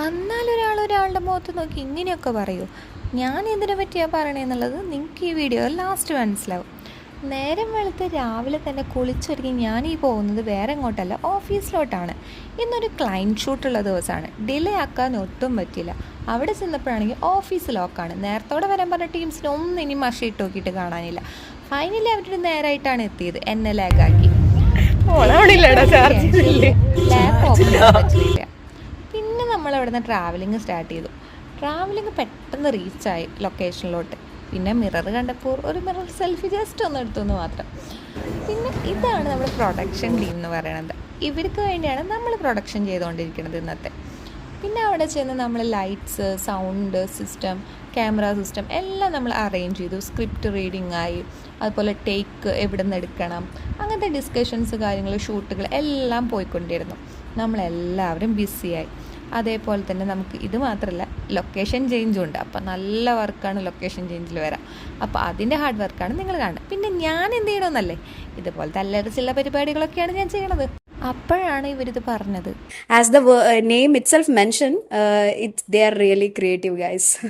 എന്നാൽ ഒരാളുടെ മുഖത്ത് നോക്കി ഇങ്ങനെയൊക്കെ പറയൂ. ഞാൻ ഇതിനെ പറ്റിയാണ് പറയണതെന്നുള്ളത് നിങ്ങൾക്ക് ഈ വീഡിയോയിൽ ലാസ്റ്റ് മനസ്സിലാവും. നേരം വെളുത്ത് രാവിലെ തന്നെ കുളിച്ചൊരുങ്ങി ഞാൻ പോകുന്നത് വേറെ എങ്ങോട്ടല്ല, ഓഫീസിലോട്ടാണ്. ഇന്നൊരു ക്ലയൻറ്റ് ഷൂട്ടുള്ള ദിവസമാണ്. ഡിലേ ആക്കാൻ ഒട്ടും പറ്റില്ല. അവിടെ ചെന്നപ്പോഴാണെങ്കിൽ ഓഫീസ് ലോക്കാണ്. നേരത്തോടെ വരാൻ പറഞ്ഞ ടീംസിന് ഒന്നും ഇനി മഷി ഇട്ട് നോക്കിയിട്ട് കാണാനില്ല. ഫൈനലി അവരുടെ നേരായിട്ടാണ് എത്തിയത്. എന്നെ ലാഗാക്കി ലാപ്പ് ഓപ്പൺ ചെയ്യാൻ പറ്റില്ല. പിന്നെ നമ്മൾ അവിടെ നിന്ന് ട്രാവലിംഗ് സ്റ്റാർട്ട് ചെയ്തു. ട്രാവലിംഗ് പെട്ടെന്ന് റീച്ചായി ലൊക്കേഷനിലോട്ട്. പിന്നെ മിറർ കണ്ടപ്പോൾ ഒരു മിറർ സെൽഫി ജസ്റ്റ് ഒന്ന് എടുത്തെന്ന് മാത്രം. പിന്നെ ഇതാണ് നമ്മുടെ പ്രൊഡക്ഷൻ ടീം എന്ന് പറയുന്നത്. ഇവർക്ക് വേണ്ടിയാണ് നമ്മൾ പ്രൊഡക്ഷൻ ചെയ്തുകൊണ്ടിരിക്കുന്നത് ഇന്നത്തെ. പിന്നെ അവിടെ ചെന്ന് നമ്മൾ lights, sound system, camera system എല്ലാം നമ്മൾ അറേഞ്ച് ചെയ്തു. സ്ക്രിപ്റ്റ് റീഡിങ് ആയി, അതുപോലെ ടേക്ക് എവിടെ നിന്ന് എടുക്കണം, അങ്ങനത്തെ ഡിസ്കഷൻസ്, കാര്യങ്ങൾ, ഷൂട്ടുകൾ എല്ലാം പോയിക്കൊണ്ടിരുന്നു. നമ്മളെല്ലാവരും ബിസിയായി. അതേപോലെ തന്നെ നമുക്ക് ഇത് മാത്രമല്ല, ലൊക്കേഷൻ ചേഞ്ചും ഉണ്ട്. അപ്പോൾ നല്ല വർക്കാണ് ലൊക്കേഷൻ ചേഞ്ചിൽ വരാം. അപ്പോൾ അതിൻ്റെ ഹാർഡ് വർക്കാണ് നിങ്ങൾ കാണുന്നത്. പിന്നെ ഞാൻ എന്ത് ചെയ്യണമെന്നല്ലേ, ഇതുപോലത്തെ അല്ലറ ചില പരിപാടികളൊക്കെയാണ് ഞാൻ ചെയ്യണത്. അപ്പോഴാണ് ഇവരിത് പറഞ്ഞത്. As the name itself mention, they are really creative guys.